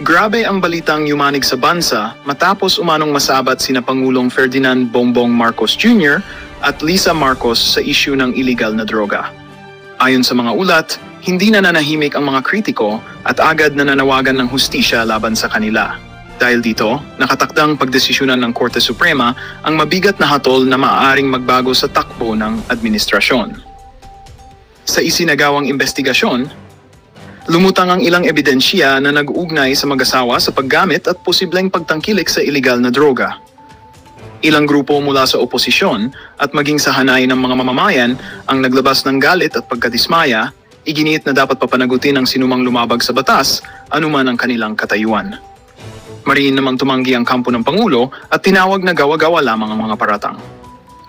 Grabe ang balitang yumanig sa bansa matapos umanong masabat sina Pangulong Ferdinand Bongbong Marcos Jr. at Lisa Marcos sa issue ng illegal na droga. Ayon sa mga ulat, hindi nananahimik ang mga kritiko at agad nananawagan ng hustisya laban sa kanila. Dahil dito, nakatakdang pagdesisyonan ng Korte Suprema ang mabigat na hatol na maaaring magbago sa takbo ng administrasyon. Sa isinagawang investigasyon, lumutang ang ilang ebidensya na nag-uugnay sa mag-asawa sa paggamit at posibleng pagtangkilik sa iligal na droga. Ilang grupo mula sa oposisyon at maging sa hanay ng mga mamamayan ang naglabas ng galit at pagkadismaya, iginiit na dapat papanagutin ang sinumang lumabag sa batas, anuman ang kanilang katayuan. Mariin namang tumanggi ang kampo ng Pangulo at tinawag na gawa-gawa lamang ang mga paratang.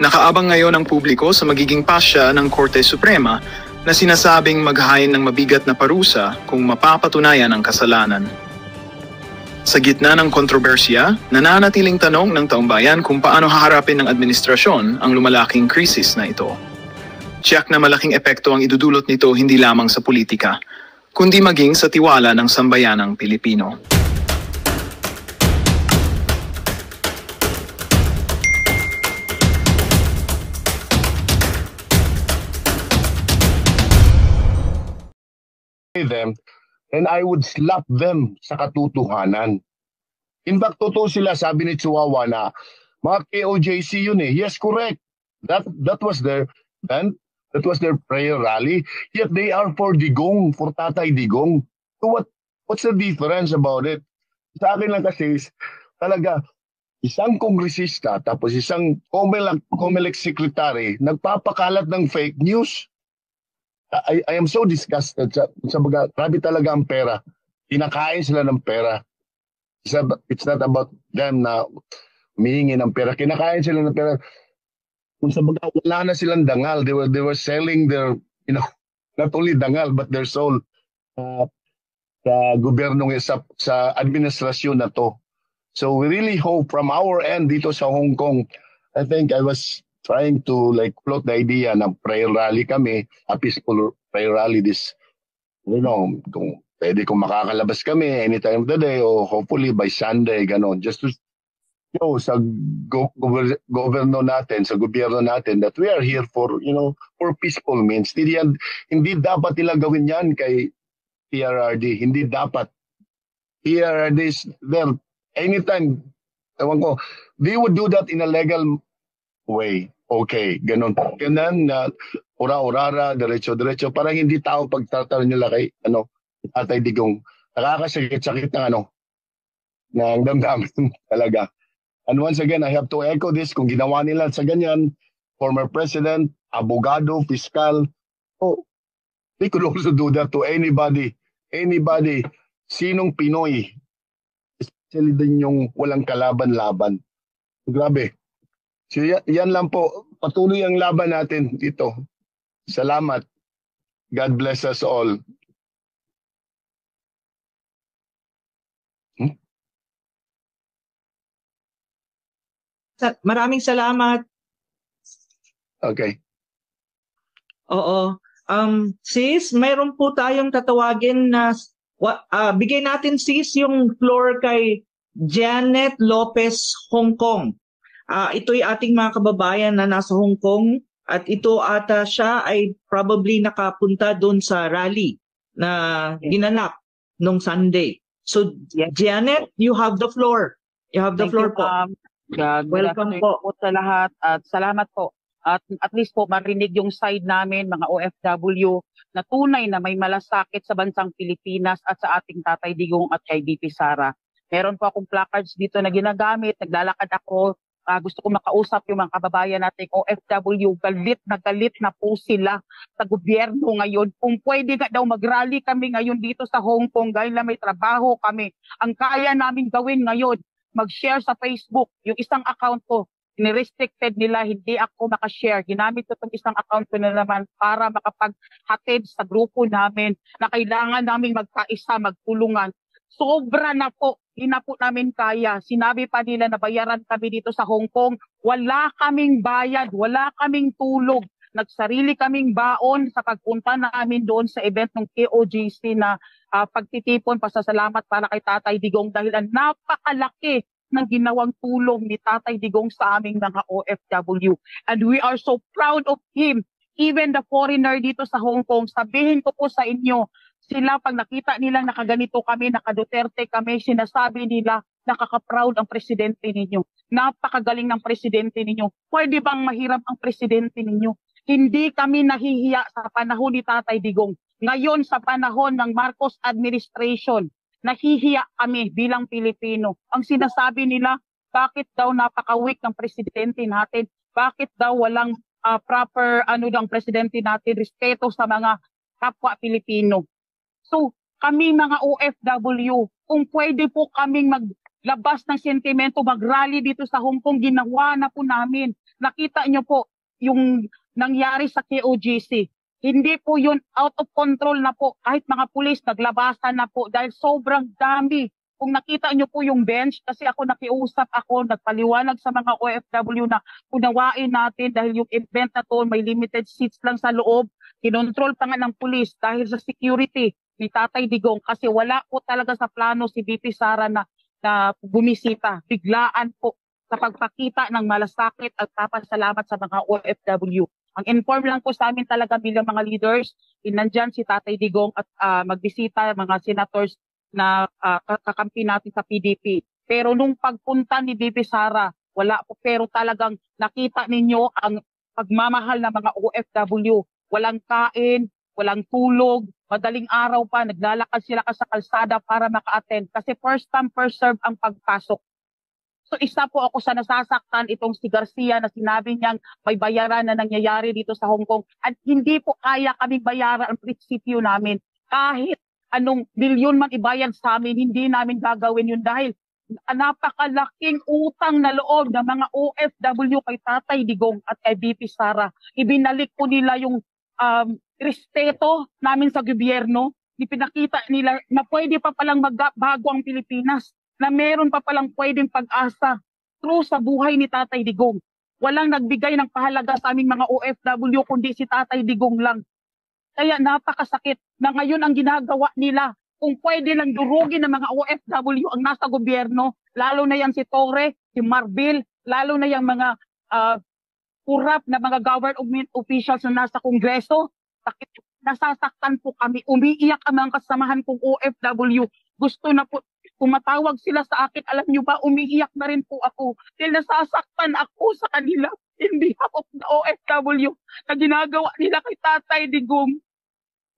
Nakaabang ngayon ang publiko sa magiging pasya ng Korte Suprema na sinasabing maghain ng mabigat na parusa kung mapapatunayan ang kasalanan. Sa gitna ng kontrobersya, nananatiling tanong ng taumbayan kung paano haharapin ng administrasyon ang lumalaking krisis na ito. Tiyak na malaking epekto ang idudulot nito hindi lamang sa politika, kundi maging sa tiwala ng sambayanang Pilipino. Them, and I would slap them sa katotohanan. In fact, totoo sila, sabi ni Chihuahua na mga KOJC yun eh. Yes, correct. That was their and that was their prayer rally. Yet they are for Digong, for Tatay Digong. So what's the difference about it? Sa akin lang kasi talaga isang kongresista tapos isang COMELEC secretary nagpapakalat ng fake news. I am so disgusted sa baga, grabe talaga ang pera. Kinakain sila ng pera. It's not about them na humihingi ng pera. Kinakain sila ng pera. Kung sa baga, wala na silang dangal. They were selling their, not only dangal, but their soul sa gobyerno, sa administrasyon na to. So we really hope from our end dito sa Hong Kong, I think I was trying to float the idea na prayer rally kami, a peaceful prayer rally this, kung pwede kung makakalabas kami anytime of the day o hopefully by Sunday, ganon, just to show sa gobyerno natin, sa gobyerno natin that we are here for, for peaceful means. Hindi dapat nila gawin yan kay PRRD. Hindi dapat. PRRD is there anytime, ewan ko, they would do that in a legal way. Okay, ganun. Ganun na ura-urara, diretso-diretso. Parang hindi tao pagtatanong nila kay Tatay Digong. Nakakasakit-sakit ng ng damdamin talaga. And once again, I have to echo this. Kung ginawa nila sa ganyan, former president, abogado, fiscal, they could also do that to anybody. Anybody. Sinong Pinoy. Especially din yung walang kalaban-laban. Grabe. So yan lang po. Patuloy ang laban natin dito. Salamat. God bless us all. Maraming salamat. Okay. Oo. Sis, mayroon po tayong tatawagin na bigay natin sis yung floor kay Janet Lopez, Hong Kong. Ito'y ating mga kababayan na nasa Hong Kong at ito ata siya ay probably nakapunta doon sa rally na ginanap nung Sunday. So Janet, you have the floor. You have the floor po. Welcome po sa lahat at salamat po. At least po marinig yung side namin mga OFW na tunay na may malasakit sa bansang Pilipinas at sa ating Tatay Digong at kay BP Sara. Meron po akong placards dito na ginagamit, naglalakad ako. Gusto ko makausap yung mga kababayan nating OFW, galit na po sila sa gobyerno ngayon. Kung pwede ka daw mag-rally kami ngayon dito sa Hong Kong dahil na may trabaho kami. Ang kaya namin gawin ngayon, mag-share sa Facebook. Yung isang account ko, ni-restricted nila, hindi ako makashare. Ginamit ko itong isang account ko na naman para makapaghatid sa grupo namin na kailangan namin magkaisa, magtulungan. Sobra na po. Hindi na po namin kaya. Sinabi pa nila na bayaran kami dito sa Hong Kong. Wala kaming bayad, wala kaming tulog. Nagsarili kaming baon sa pagpunta namin doon sa event ng KOJC na pagtitipon, pasasalamat para kay Tatay Digong dahil ang napakalaki ng ginawang tulong ni Tatay Digong sa aming mga OFW. And we are so proud of him. Even the foreigner dito sa Hong Kong, sabihin ko po sa inyo, sila pag nakita nila nakaganito kami, naka-Duterte kami, sinasabi nila nakaka-proud ang presidente ninyo. Napakagaling ng presidente ninyo. Pwede bang mahirap ang presidente ninyo? Hindi kami nahihiya sa panahon ni Tatay Digong. Ngayon sa panahon ng Marcos administration, nahihiya kami bilang Pilipino. Ang sinasabi nila, bakit daw napaka-weak ng presidente natin? Bakit daw walang proper ng presidente natin, respeto sa mga kapwa Pilipino? So, kami mga OFW, kung pwede po kaming maglabas ng sentimento, mag-rally dito sa Hong Kong, ginawa na po namin. Nakita nyo po yung nangyari sa KOJC. Hindi po yun out of control na po. Kahit mga pulis naglabasan na po dahil sobrang dami. Kung nakita nyo po yung bench, kasi ako nakiusap ako, nagpaliwanag sa mga OFW na unawain natin dahil yung event na to may limited seats lang sa loob. Kinontrol pa nga ng pulis dahil sa security ni Tatay Digong kasi wala po talaga sa plano si VP Sara na bumisita. Biglaan po sa pagpakita ng malasakit at papasalamat sa mga OFW. Ang inform lang po sa amin talaga bilang mga leaders, nandyan si Tatay Digong at magbisita mga senators na kakampi natin sa PDP. Pero nung pagpunta ni VP Sara, wala po. Pero talagang nakita ninyo ang pagmamahal ng mga OFW. Walang kain, walang tulog, madaling araw pa, naglalakad sila sa kalsada para maka-attend. Kasi first come, first serve ang pagpasok. So isa po ako sa nasasaktan itong si Garcia na sinabi niyang may bayaran na nangyayari dito sa Hong Kong. At hindi po kaya kaming bayaran ang prinsipyo namin. Kahit anong bilyon man ibayad sa amin, hindi namin gagawin yun dahil napakalaking utang na loob ng mga OFW kay Tatay Digong at kay VP Sara. Ibinalik po nila yung respeto namin sa gobyerno. Ipinakita nila na pwede pa palang magbago ang Pilipinas, na meron pa palang pwedeng pag-asa through sa buhay ni Tatay Digong. Walang nagbigay ng pahalaga sa aming mga OFW kundi si Tatay Digong lang. Kaya napakasakit na ngayon ang ginagawa nila. Kung pwede lang durugin ng mga OFW ang nasa gobyerno, lalo na yan si Torre, si Marbil, lalo na yung mga kurap na mga government officials na nasa Kongreso, nasasaktan po kami. Umiiyak ang mga kasamahan kong OFW. Gusto na po, kumatawag sila sa akin, alam nyo ba, umiiyak na rin po ako. Dahil nasasaktan ako sa kanila in behalf of the OFW na ginagawa nila kay Tatay Digong.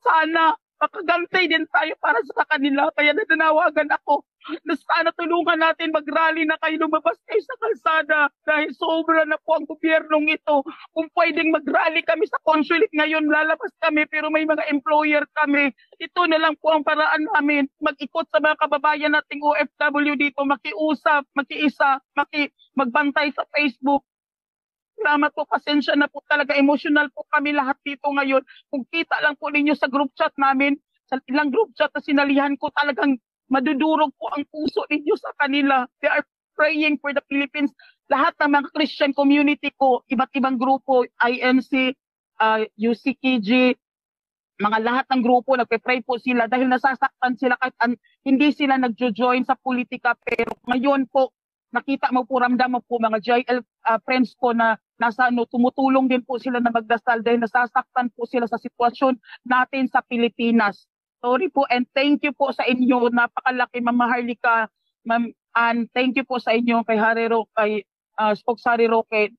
Sana makagantay din tayo para sa kanila. Kaya nananawagan ako na sana tulungan natin mag-rally na kayo, lumabas kayo sa kalsada dahil sobra na po ang gobyernong ito. Kung pwedeng mag-rally kami sa consulate ngayon, lalabas kami, pero may mga employer kami. Ito na lang po ang paraan namin. Mag-ikot sa mga kababayan nating OFW dito, makiusap, makiisa, magbantay sa Facebook. Salamat po, pasensya na po talaga. Emotional po kami lahat dito ngayon. Kung kita lang po ninyo sa group chat namin, sa ilang group chat na sinalihan ko, talagang madudurog po ang puso ninyo sa kanila. They are praying for the Philippines. Lahat ng mga Christian community ko, iba't ibang grupo, INC, UCKG, mga lahat ng grupo, nagpe-pray po sila dahil nasasaktan sila kahit hindi sila nagjo-join sa politika. Pero ngayon po, nakita mo po, ramdam mo po mga JL friends ko na nasa tumutulong din po sila na magdasal dahil nasasaktan po sila sa sitwasyon natin sa Pilipinas. Sorry po and thank you po sa inyo. Napakalaki, Ma'am Maharlika, Ma'am Ann. Thank you po sa inyo kay Harry Roque, kay Spokes Harry Roque.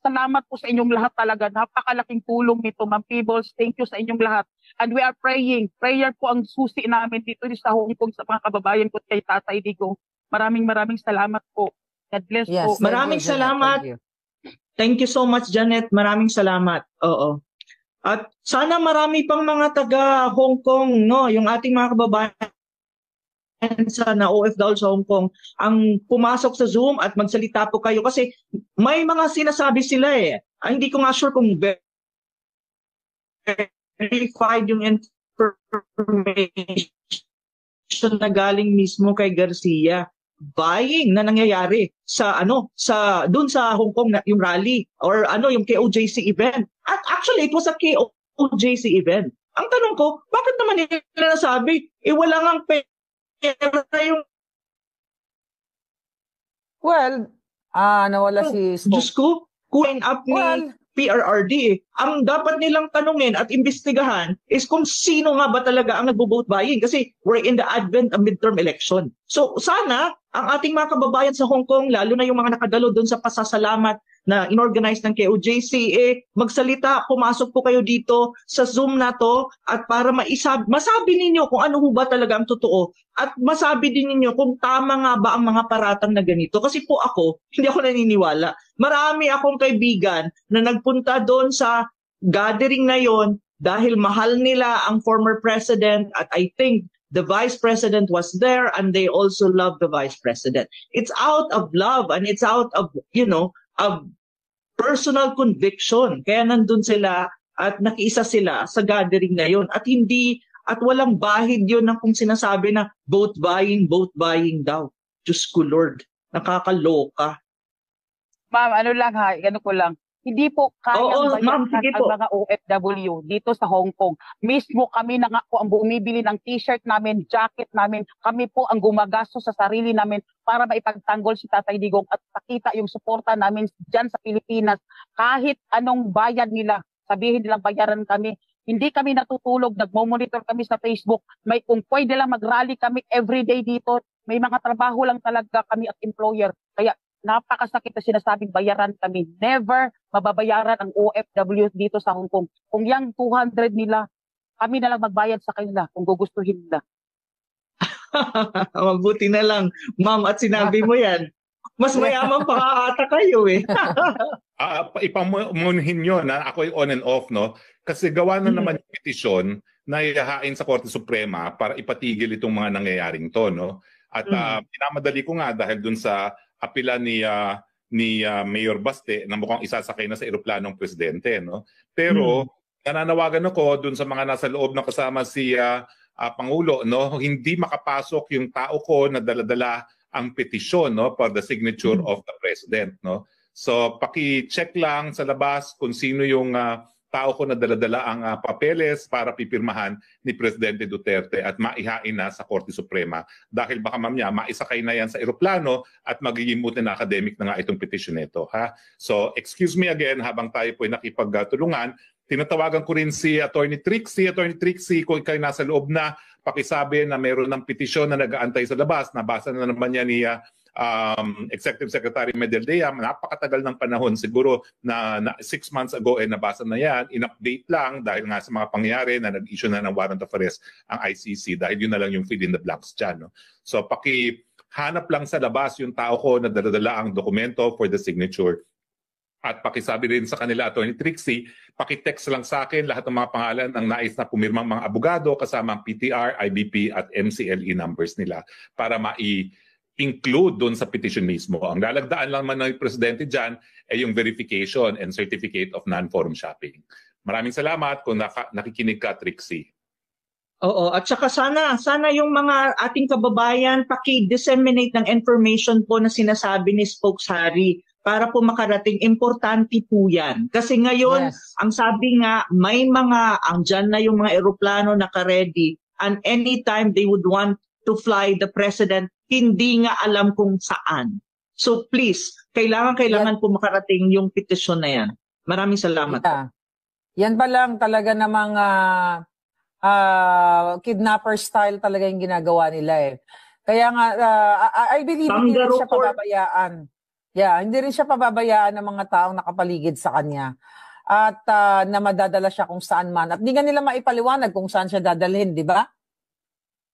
Salamat po sa inyong lahat talaga. Napakalaking tulong nito, Ma'am Peebles. Thank you sa inyong lahat. And we are praying. Prayer po ang susi namin dito sa Hong Kong sa mga kababayan ko kay Tatay Digong. Maraming salamat po. God bless po. Maraming salamat. Thank you so much, Janet. Maraming salamat. Oo. At sana marami pang mga taga Hong Kong, no, yung ating mga kababayan sa OFW sa Hong Kong ang pumasok sa Zoom at magsalita po kayo kasi may mga sinasabi sila eh. Hindi ko nga sure kung verified yung information na galing mismo kay Garcia. Buying na nangyayari sa doon sa Hong Kong yung rally or yung KOJC event. At actually it was a KOJC event. Ang tanong ko, bakit naman nila nasabi, wala ngang pera yung... Well, nawala si Diyos ko, kuhain up ni PRRD. Ang dapat nilang tanungin at imbestigahan is kung sino nga ba talaga ang nagbo-vote buying kasi we're in the advent of midterm election. So sana ang ating mga kababayan sa Hong Kong, lalo na yung mga nakadalo doon sa pasasalamat na inorganize ng KOJC, magsalita, pumasok po kayo dito sa Zoom na to at para masabi ninyo kung ano ho ba talaga ang totoo at masabi din ninyo kung tama nga ba ang mga paratang na ganito. Kasi po ako, hindi ako naniniwala. Marami akong kaibigan na nagpunta doon sa gathering na yon dahil mahal nila ang former president at I think the vice president was there and they also love the vice president. It's out of love and it's out of, of personal conviction. Kaya nandun sila at nakiisa sila sa gathering na yon at walang bahid yun ng kung sinasabi na vote buying daw. Diyos ko Lord, nakakaloka. Ma'am, ano ko lang, hindi po kayang bayaran ang mga OFW dito sa Hong Kong. Mismo kami na nga po ang bumibili ng t-shirt namin, jacket namin. Kami po ang gumagastos sa sarili namin para maipagtanggol si Tatay Digong at pakita yung suporta namin dyan sa Pilipinas. Kahit anong bayad nila, sabihin nilang bayaran kami. Hindi kami natutulog, nagmo-monitor kami sa Facebook. Kung pwede lang mag-rally kami everyday dito, may mga trabaho lang talaga kami at employer. Kaya napakasakit na sinasabing bayaran kami. Never mababayaran ang OFW dito sa Hong Kong. Kung yung 200 nila, kami na lang magbayad sa kanila kung gugustuhin nila. Mabuti na lang, ma'am, at sinabi mo yan. Mas mayaman pa ata kayo eh. Ipamunhin nyo na ako on and off, no? Kasi gawa na naman yung petisyon na ihahain sa Korte Suprema para ipatigil itong mga nangyayaring to, no? At pinamadali ko nga dahil dun sa apila ni Mayor Baste na mukhang isasakay na sa eroplanong presidente, no? Pero nananawagan ako dun sa mga nasa loob na kasama si Pangulo, no? Hindi makapasok yung tao ko na daladala ang petisyon, no, for the signature of the president, no? So paki-check lang sa labas kung sino yung tao ko na daladala ang papeles para pipirmahan ni Presidente Duterte at maihain na sa Korte Suprema dahil baka mamaya maisakay na yan sa eroplano at magiging mutin na academic na nga itong petition nito, ha? So excuse me again habang tayo po ay nakipagtulungan, tinatawagan ko rin si Attorney Trixie. Attorney Trixie, kung kayo nasa loob na, pakisabi na meron ng petisyon na nag-aantay sa labas. Nabasa na naman niya ni Executive Secretary Medellea. Napakatagal ng panahon. Siguro na 6 months ago nabasa na yan. In-update lang dahil nga sa mga pangyayari na nag-issue na ng warrant of arrest ang ICC dahil yun na lang yung fill in the blanks dyan. No? So pakihanap lang sa labas yung tao ko na daladala ang dokumento for the signature. At pakisabi rin sa kanila, Attorney Trixie, pakitext lang sa akin lahat ng mga pangalan ng nais na pumirmang mga abogado kasama ang PTR, IBP at MCLE numbers nila para include doon sa petition mismo. Ang lalagdaan lang man ng Presidente dyan ay yung verification and certificate of non-forum shopping. Maraming salamat kung nakikinig ka, Trixie. Oo, at saka sana yung mga ating kababayan paki-disseminate ng information po na sinasabi ni Spokes Harry para po makarating. Importante po yan. Kasi ngayon, ang sabi nga, may andyan na yung mga eroplano naka-ready and anytime they would want to fly the president, hindi nga alam kung saan. So please, kailangan po makarating yung petisyon na yan. Maraming salamat. Yan pa lang talaga namang kidnapper style talaga yung ginagawa nila eh. Kaya nga, I believe hindi rin siya pababayaan. Yeah, hindi rin siya pababayaan ng mga taong nakapaligid sa kanya. At na madadala siya kung saan man. At di nga nila maipaliwanag kung saan siya dadalhin, di ba?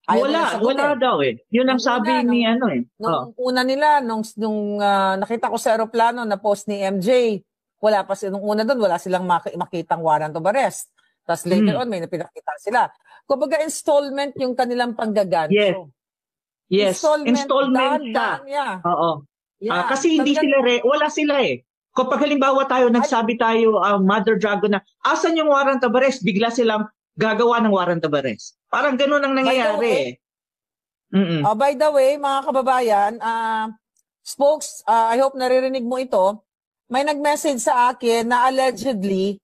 Wala daw eh. Yun ang sabi ni ano eh. Nung una nila, nung nakita ko sa aeroplano na post ni MJ, wala pa nung una doon, wala silang makitang warrant of arrest. Tapos later on, may napinakita sila. Kumbaga installment yung kanilang panggaganto. Yes. Installment ka. Oo. Yeah. Kasi hindi sila, wala sila eh. Kapag halimbawa tayo, nagsabi tayo, Mother Dragon na, asan yung warrant of arrest? Bigla silang gagawa ng warrant of arrest. Parang ganun ang nangyayari. By the way, mga kababayan, Spokes, I hope naririnig mo ito. May nag-message sa akin na allegedly,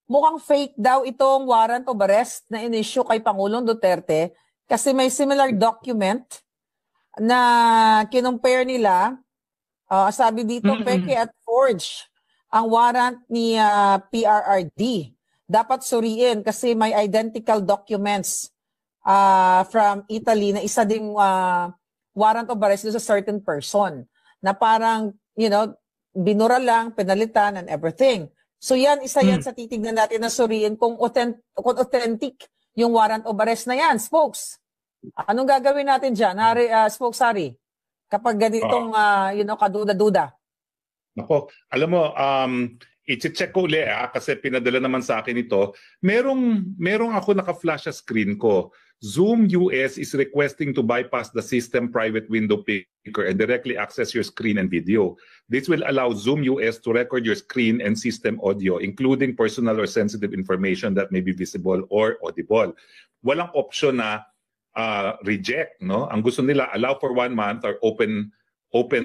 mukhang fake daw itong warrant of arrest na in-issue kay Pangulong Duterte kasi may similar document na kinumpare nila. Sabi dito, peke at forge ang warrant ni PRRD. Dapat suriin kasi may identical documents from Italy na isa ding warrant of arrest sa certain person na parang, binura lang, pinalitan and everything. So yan, isa yan sa titignan natin na suriin kung authentic yung warrant of arrest na yan. Spokes, anong gagawin natin dyan? Spokes Hari, kapag ganitong, kaduda-duda. Nako, alam mo, i-check ko uli kasi pinadala naman sa akin ito. Merong ako naka-flash sa screen ko. Zoom US is requesting to bypass the system private window picker and directly access your screen and video. This will allow Zoom US to record your screen and system audio, including personal or sensitive information that may be visible or audible. Walang option na reject, no? Ang gusto nila, allow for 1 month or open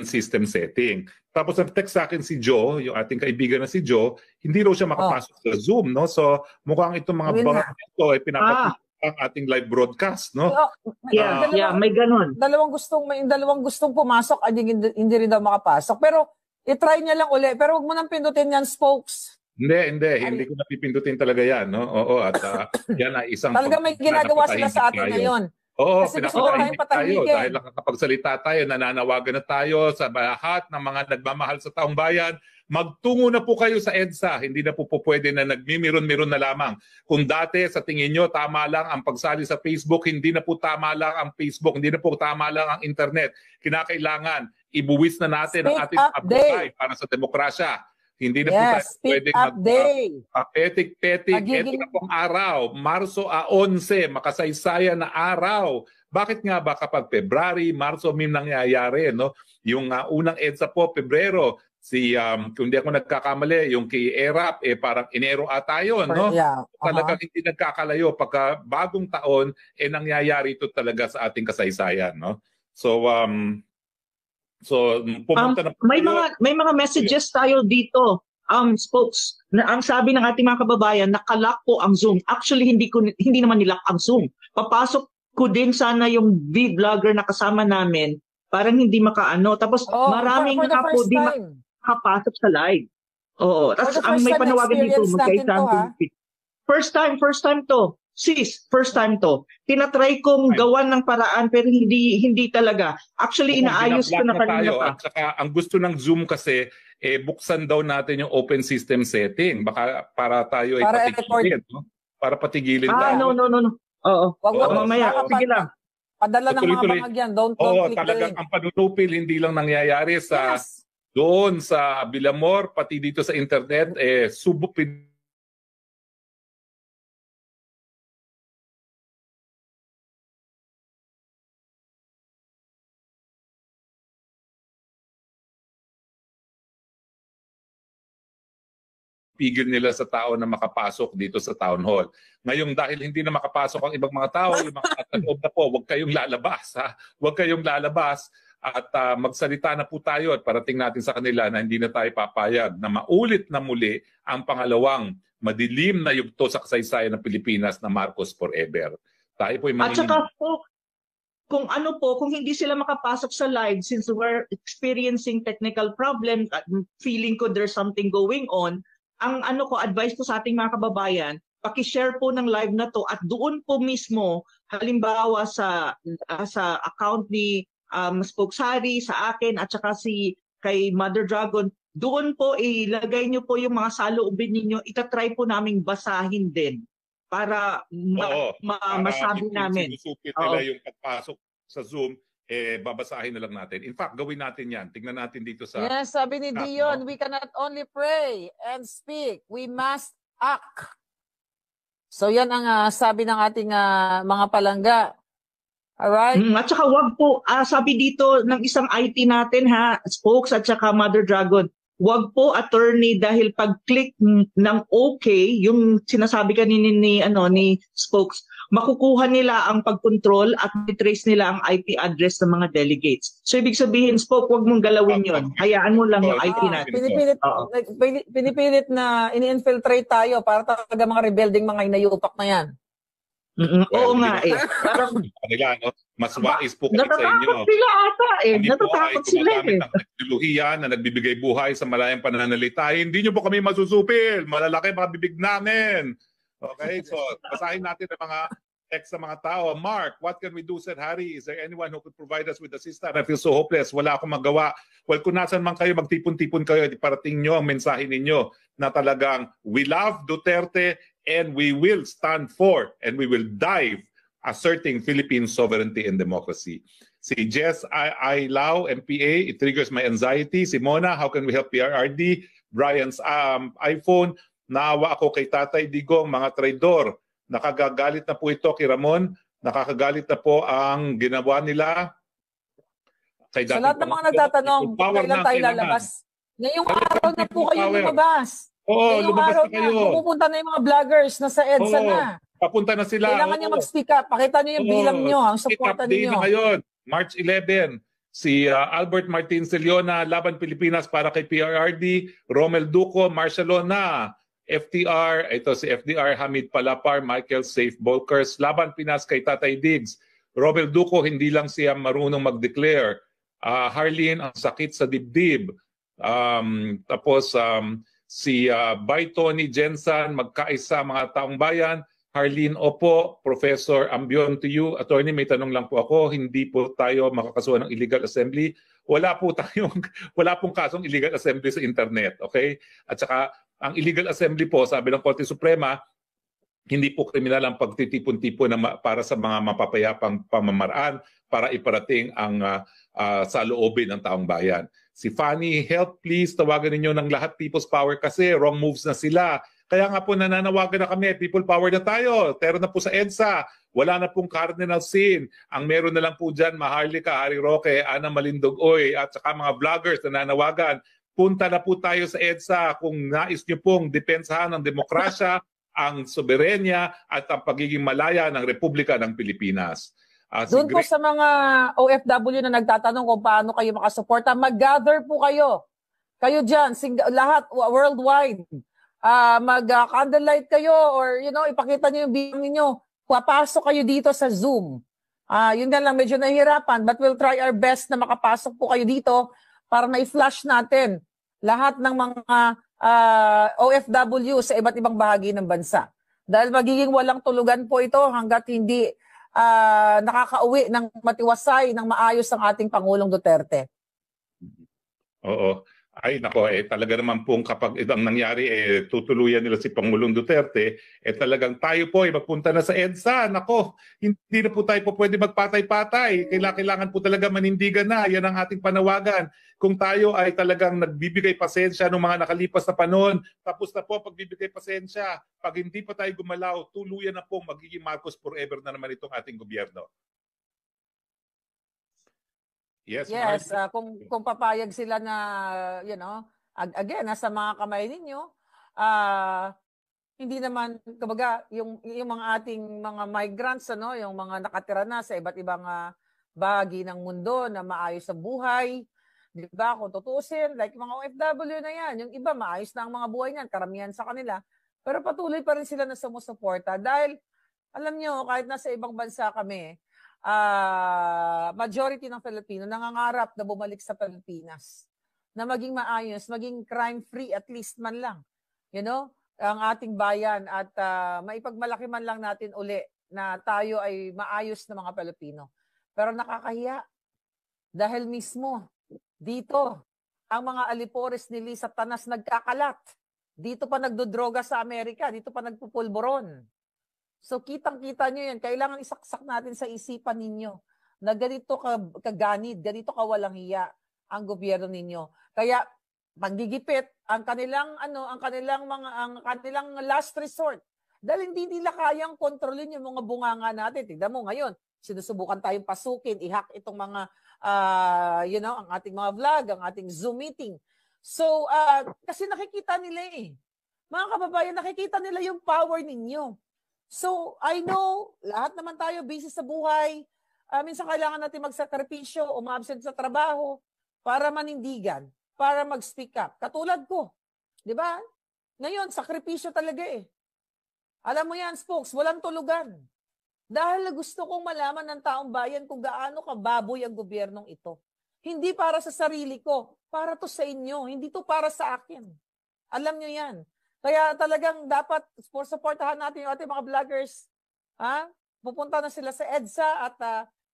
system setting. Tapos nag-text sa akin si Joe, yung ating kaibigan na si Joe, hindi raw siya makapasok sa Zoom, no? So mukhang itong mga bangat ito ay pinapatuloy ang ating live broadcast, no? Yeah, may ganun. Dalawang gustong pumasok at hindi rin daw makapasok. Pero i-try niya lang uli. Pero huwag mo nang pindutin yan, Spokes. Hindi ko napipindutin talaga yan, no? Oo, at yan ay isang talaga may ginagawa sila sa atin ngayon. Oo, kasi gusto tayong patahimik dahil nakakapagsalita tayo, nananawagan na tayo sa lahat ng mga nagmamahal sa taong bayan. Magtungo na po kayo sa EDSA. Hindi na po pwede na nagmimiron-miron na lamang. Kung dati sa tingin nyo tama lang ang pagsali sa Facebook, hindi na po tama lang ang Facebook, hindi na po tama lang ang internet. Kinakailangan ibuwis na natin ang ating pagbuhay para sa demokrasya. Hindi na po tayo pwedeng mag-petik-petik. Ito na pong araw, Marso 11, makasaysayan na araw. Bakit nga ba kapag February, Marso may nangyayari, no? Yung unang EDSA po, Pebrero, kung hindi ako nagkakamali, yung kay ERAP, parang Enero ata yun, no? Talagang hindi nagkakalayo. Pagka bagong taon, nangyayari ito talaga sa ating kasaysayan, no? So pumunta na may mga messages tayo dito. Spokes, ang sabi ng ating mga kababayan, nakalock po ang Zoom. Actually, hindi naman nilock ang Zoom. Papasok ko din sana yung vlogger na kasama namin, parang hindi makaano. Tapos maraming nga po di makapasok sa live. Oo. Tapos ang may panawagan dito, First time to. Sis, first time to. Tinatry kong gawan ng paraan pero hindi talaga. Actually, inaayos ko na kanina pa. At saka, ang gusto ng Zoom kasi, buksan daw natin yung open system setting. Baka para tayo ay patigilin. No? Para patigilin tayo. No. Oo. Mamaya. Sige lang. Padala ng mga pangagyan. Don't click talagang ang panunupil hindi lang nangyayari sa doon sa Villamor, pati dito sa internet, subupin pigil nila sa tao na makapasok dito sa town hall. Ngayon dahil hindi na makapasok ang ibang mga tao, yung mga loob na po, huwag kayong lalabas. Huwag kayong lalabas at magsalita na po tayo at parating natin sa kanila na hindi na tayo papayag na maulit na muli ang pangalawang madilim na yugto sa kasaysayan ng Pilipinas na Marcos Forever. Tayo po yung at saka po, kung hindi sila makapasok sa live since we're experiencing technical problems at feeling ko there's something going on, ang advice ko sa ating mga kababayan, paki-share po ng live na to at doon po mismo, halimbawa sa account ni Spokes Hari, sa akin at saka kay Mother Dragon, doon po ilagay nyo po yung mga saloobin ninyo, itatry po naming basahin din para masabi namin. Sinusupit nila yung pagpasok sa Zoom, babasahin na lang natin. In fact, gawin natin yan. Tingnan natin dito sa... Yes, sabi ni Dion, we cannot only pray and speak. We must act. So yan ang sabi ng ating mga palangga. Alright? At saka wag po, sabi dito ng isang IT natin Spokes at saka Mother Dragon, wag po attorney dahil pag-click ng okay, yung sinasabi kanina ni Spokes, makukuha nila ang pagkontrol at i-trace nila ang IP address ng mga delegates. So ibig sabihin, Spoke, huwag mong galawin yon. Hayaan mo lang yung IP natin. Pinipilit na ini-infiltrate tayo para talaga mga rebuilding mga inayupak na yan. Oo nga eh. Kanila, no? Mas wais po kami sa inyo. Natatakot sila ata eh. Natatakot sila eh. Ng teknolohiya na nagbibigay buhay sa malayang pananalita. Hindi nyo po kami masusupil. Malalaki mga bibig namin. Okay, so basahin natin ang mga text sa mga tao. Mark, what can we do, said Harry? Is there anyone who could provide us with assistance? I feel so hopeless. Wala akong magawa. Well, kung nasan man kayo, magtipon-tipon kayo, iparating nyo ang mensahe ninyo na talagang we love Duterte and we will stand for and we will dive asserting Philippine sovereignty and democracy. Si Jess I. Lau, MPA, it triggers my anxiety. Si Mona, how can we help PRRD? Brian's iPhone, naawa ako kay Tatay Digong, mga traidor. Nakagagalit na po ito kay Ramon. Nakakagalit na po ang ginawa nila. Kay sa lahat ng mga nagtatanong, kailan tayo lalabas? Ngayong araw na po kayo lumabas. Oo, lumabas na kayo. Pupunta na yung mga vloggers na sa EDSA na. Papunta na sila. Kailangan nyo mag-speak up. Pakita nyo yung bilang nyo, ang supportan nyo. Na ngayon, March 11, si Albert Martin Celiona, Laban Pilipinas para kay PRRD, Romel Duco, Marcialona, FTR, ito si FDR, Hamid Palapar, Michael Safe Bolkers, Laban Pinas kay Tatay Diggs, Romel Duco, hindi lang siya marunong mag-declare, Harleen, ang sakit sa dibdib, tapos si Bay Tony Jensen, magkaisa mga taong bayan, Harleen, opo, Professor Ambion to you. Attorney, may tanong lang po ako, hindi po tayo makakasuhan ng illegal assembly. Wala pong kasong illegal assembly sa internet, okay? At saka ang illegal assembly po, sabi ng Korte Suprema, hindi po kriminal ang pagtitipon-tipon para sa mga mapapayapang pamamaraan para iparating ang saloobin ng taong bayan. Si Fanny, help please, tawagan ninyo ng lahat People's Power kasi wrong moves na sila. Kaya nga po nananawagan na kami, people power na tayo. Tero na po sa EDSA. Wala na pong cardinal sin. Ang meron na lang po dyan, Maharlika, Harry Roque, Ana Malindogoy, at saka mga vloggers na nanawagan. Punta na po tayo sa EDSA kung nais nyo pong depensahan ng demokrasya, ang soberenya, at ang pagiging malaya ng Republika ng Pilipinas. Doon po sa mga OFW na nagtatanong kung paano kayo makasuporta, mag-gather po kayo. Kayo dyan, lahat, worldwide. Mag-candlelight kayo or ipakita niyo yung bilang niyo. Papasok kayo dito sa Zoom. Yun na lang, medyo nahihirapan but we'll try our best na makapasok po kayo dito para na-flash natin lahat ng mga OFW sa iba't ibang bahagi ng bansa. Dahil magiging walang tulugan po ito hanggat hindi nakakauwi ng matiwasay ng maayos ang ating Pangulong Duterte. Oo. Ay nako, talaga naman pong kapag ang nangyari tutuluyan nila si Pangulong Duterte, talagang tayo po magpunta na sa EDSA. Nako, hindi na po tayo po pwede magpatay-patay. Kailangan po talaga manindigan na. Yan ang ating panawagan. Kung tayo ay talagang nagbibigay pasensya ng mga nakalipas na panahon, tapos na po pagbibigay pasensya. Pag hindi pa tayo gumalaw, tuluyan na po magiging Marcos forever na naman itong ating gobyerno. Yes, kung papayag sila na, again, nasa mga kamay ninyo, hindi naman, kumbaga, yung mga ating mga migrants, yung mga nakatira na sa iba't ibang bahagi ng mundo na maayos ang buhay, di ba? Kung tutusin, like mga OFW na yan, yung iba maayos na ang mga buhay niyan, karamihan sa kanila, pero patuloy pa rin sila na sumusuporta dahil, alam nyo, kahit nasa ibang bansa kami, majority ng Filipino nangangarap na bumalik sa Pilipinas na maging maayos, maging crime-free at least man lang, ang ating bayan at maipagmalaki man lang natin uli na tayo ay maayos na mga Pilipino. Pero nakakahiya dahil mismo dito ang mga alipores ni Lisa Tanas nagkakalat. Dito pa nagdodroga sa Amerika, dito pa nagpupulboron. So kitang-kita nyo yan. Kailangan isaksak natin sa isipan ninyo na ganito kaganid, ganito kawalang hiya ang gobyerno ninyo. Kaya panggigipit ang kanilang last resort. Dahil hindi nila kayang kontrolin yung mga bunganga natin. Tignan mo ngayon, sinusubukan tayong pasukin, i-hack itong mga ang ating mga vlog, ang ating Zoom meeting. So kasi nakikita nila mga kababayan, nakikita nila yung power ninyo. So, I know, lahat naman tayo busy sa buhay. Minsan kailangan natin magsakripisyo o ma-absent sa trabaho para manindigan, para mag-speak up. Katulad ko, di ba? Ngayon, sakripisyo talaga eh. Alam mo yan, Spokes, walang tulugan. Dahil gusto kong malaman ng taong bayan kung gaano kababoy ang gobyernong ito. Hindi para sa sarili ko, para to sa inyo, hindi to para sa akin. Alam nyo yan. Kaya talagang dapat supportahan natin yung ating mga vloggers. Pupunta na sila sa EDSA at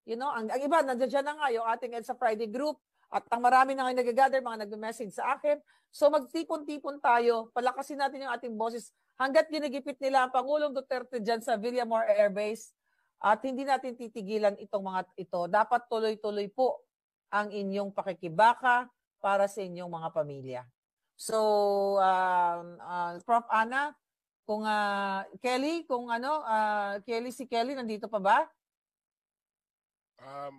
ang iba, nandiyan na nga yung ating EDSA Friday group at ang marami na ngayon nag-gather, mga nag-message sa akin. So magtipon-tipon tayo, palakasin natin yung ating boses hanggat ginigipit nila ang Pangulong Duterte dyan sa Villamor Air Base at hindi natin titigilan itong mga ito. Dapat tuloy-tuloy po ang inyong pakikibaka para sa inyong mga pamilya. So, Prof. Ana, kung Kelly, si Kelly, nandito pa ba?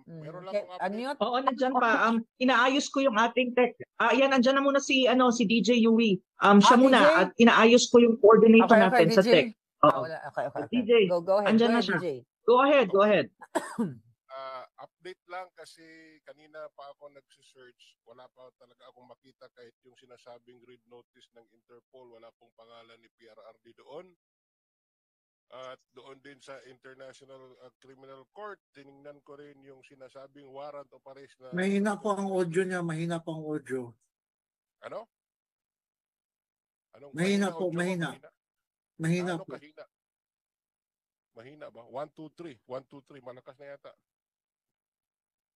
Meron lang akong unmute? Oo, nandyan pa. Inaayos ko yung ating tech. Yan, andyan na muna si DJ Yui. Siya muna DJ? at inaayos ko yung coordinator natin sa DJ. tech. Okay. DJ, Go ahead. andyan na siya. Go ahead. Update lang kasi kanina pa ako nagsisearch, wala pa talaga akong makita kahit yung sinasabing red notice ng Interpol, wala pong pangalan ni PRRD doon. At doon din sa International Criminal Court, tiningnan ko rin yung sinasabing warrant of arrest na... Mahina po ang audio niya, mahina po ang audio. Ano? Mahina po, mahina. Mahina po. Mahina ba? 1, 2, 3. 1, 2, 3. Malakas na yata.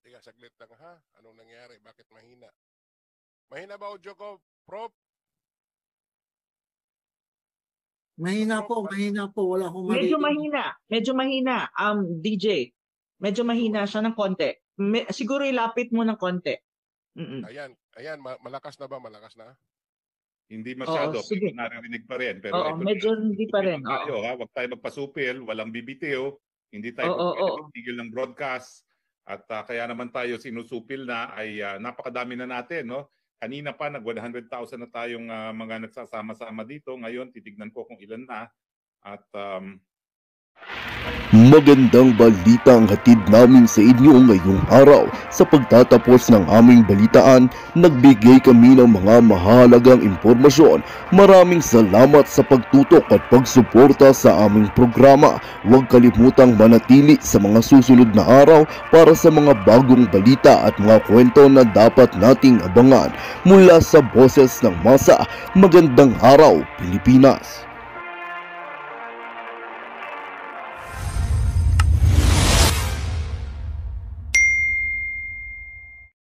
Teka, saglit lang ha. Anong nangyari? Bakit mahina? Mahina ba audio ko, Prof? Mahina po. Wala akong marinig. Medyo mahina. DJ, medyo mahina siya ng konti. Siguro ilapit mo ng konti. Ayan. Malakas na ba? Malakas na? Hindi masyado. Sige. Narinig pa rin. Pero medyo hindi pa rin. Huwag tayo magpasupil. Walang bibitiw. Hindi tayo magpigil ng broadcast. At kaya naman tayo sinusupil na ay napakadami na natin. No? Kanina pa nag-100,000 na tayong mga nagsasama-sama dito. Ngayon titignan ko kung ilan na. At magandang balita ang hatid namin sa inyo ngayong araw. Sa pagtatapos ng aming balitaan, nagbigay kami ng mga mahalagang impormasyon. Maraming salamat sa pagtutok at pagsuporta sa aming programa. Huwag kalimutang manatili sa mga susunod na araw para sa mga bagong balita at mga kwento na dapat nating abangan. Mula sa Boses ng Masa, magandang araw, Pilipinas!